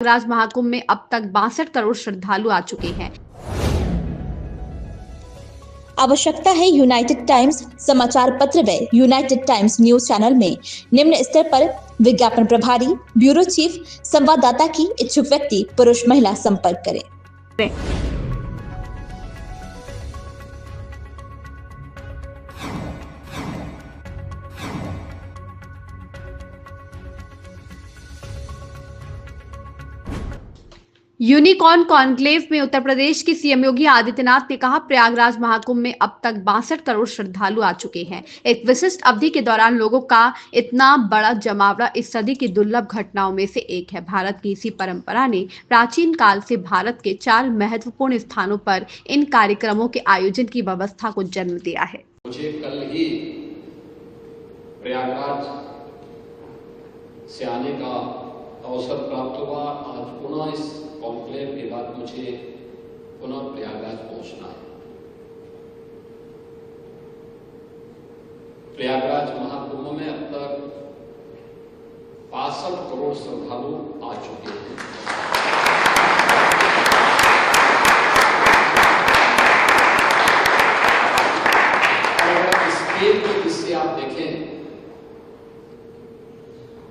प्रयागराज महाकुंभ में अब तक 62 करोड़ श्रद्धालु आ चुके हैं। आवश्यकता है यूनाइटेड टाइम्स समाचार पत्र व यूनाइटेड टाइम्स न्यूज चैनल में निम्न स्तर पर विज्ञापन प्रभारी, ब्यूरो चीफ, संवाददाता की इच्छुक व्यक्ति पुरुष महिला संपर्क करें। यूनिकॉर्न कॉन्क्लेव में उत्तर प्रदेश के सीएम योगी आदित्यनाथ ने कहा, प्रयागराज महाकुंभ में अब तक 62 करोड़ श्रद्धालु आ चुके हैं। एक विशिष्ट अवधि के दौरान लोगों का इतना बड़ा जमावड़ा इस सदी की दुर्लभ घटनाओं में से एक है। भारत की इसी परंपरा ने प्राचीन काल से भारत के 4 महत्वपूर्ण स्थानों पर इन कार्यक्रमों के आयोजन की व्यवस्था को जन्म दिया है। मुझे कल ही प्रयागराज से आने का अवसर प्राप्त हुआ। आज पुनः इस कॉन्क्लेव के बाद मुझे पुनः प्रयागराज पहुंचना है। प्रयागराज महाकुंभ में अब तक 62 करोड़ श्रद्धालु आ चुके हैं। अगर स्केल को इससे आप देखें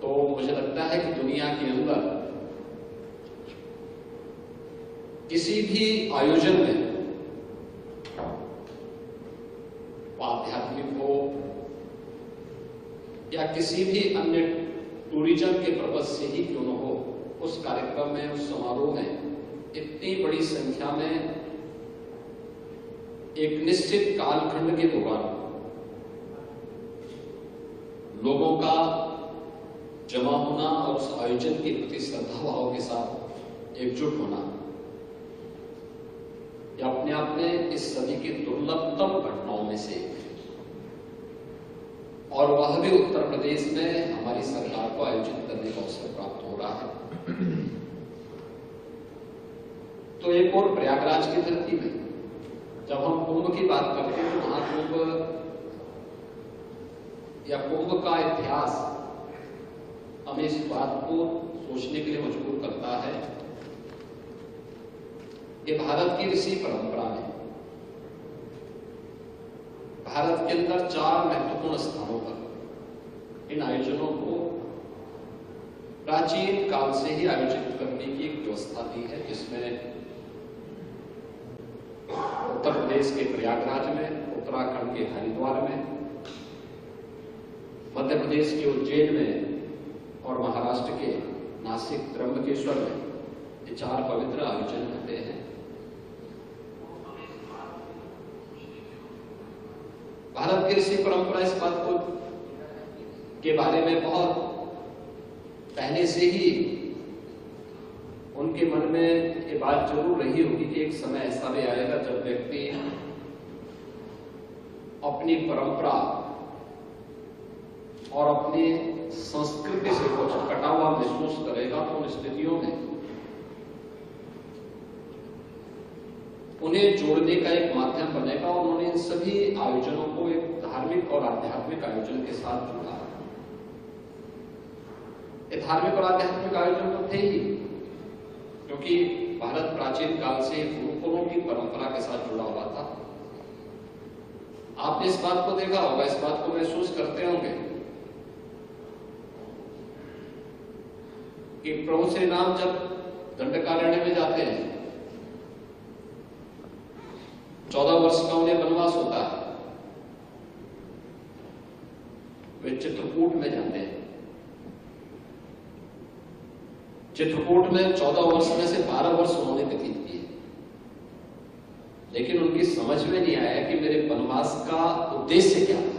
तो मुझे लगता है कि दुनिया के अंदर किसी भी आयोजन में, आध्यात्मिक हो या किसी भी अन्य टूरिज्म के पर्पज से ही क्यों न हो, उस कार्यक्रम में, उस समारोह में इतनी बड़ी संख्या में एक निश्चित कालखंड के दौरान लोगों का जमा होना और उस आयोजन के प्रति श्रद्धा भाव के साथ एकजुट होना, यह अपने आप में इस सदी की दुर्लभतम घटनाओं में से एक है। और वह भी उत्तर प्रदेश में हमारी सरकार को आयोजित करने का अवसर प्राप्त हो रहा है। तो एक और प्रयागराज की धरती में जब हम कुंभ की बात करते हैं तो महाकुंभ या कुंभ का इतिहास हमें इस बात को सोचने के लिए मजबूर करता है कि भारत की ऋषि परंपरा में भारत के अंदर 4 महत्वपूर्ण स्थानों पर इन आयोजनों को प्राचीन काल से ही आयोजित करने की एक व्यवस्था दी है, जिसमें उत्तर प्रदेश के प्रयागराज में, उत्तराखंड के हरिद्वार में, मध्य प्रदेश के उज्जैन में और महाराष्ट्र के नासिक त्र्यंबकेश्वर में ये 4 पवित्र आयोजन होते हैं। भारत की ऋषि परंपरा इस बात को के बारे में बहुत पहले से ही उनके मन में ये बात जरूर रही होगी कि एक समय ऐसा भी आएगा जब व्यक्ति अपनी परंपरा और अपनी संस्कृति से कुछ कटा हुआ महसूस करेगा, तो उन स्थितियों में उन्हें जोड़ने का एक माध्यम बनेगा। और उन्होंने इन सभी आयोजनों को एक धार्मिक और आध्यात्मिक आयोजन के साथ जोड़ा। ये धार्मिक और आध्यात्मिक आयोजन तो थे ही, क्योंकि भारत प्राचीन काल से गुरुकुलों की परंपरा के साथ जुड़ा हुआ था। आपने इस बात को देखा होगा, इस बात को महसूस करते होंगे कि प्रभु श्री राम जब दंडकारण्य में जाते हैं, 14 वर्ष का उन्हें वनवास होता है, वे चित्रकूट में जाते हैं। चित्रकूट में 14 वर्ष में से 12 वर्ष उन्होंने व्यतीत किए, लेकिन उनकी समझ में नहीं आया कि मेरे वनवास का उद्देश्य क्या है।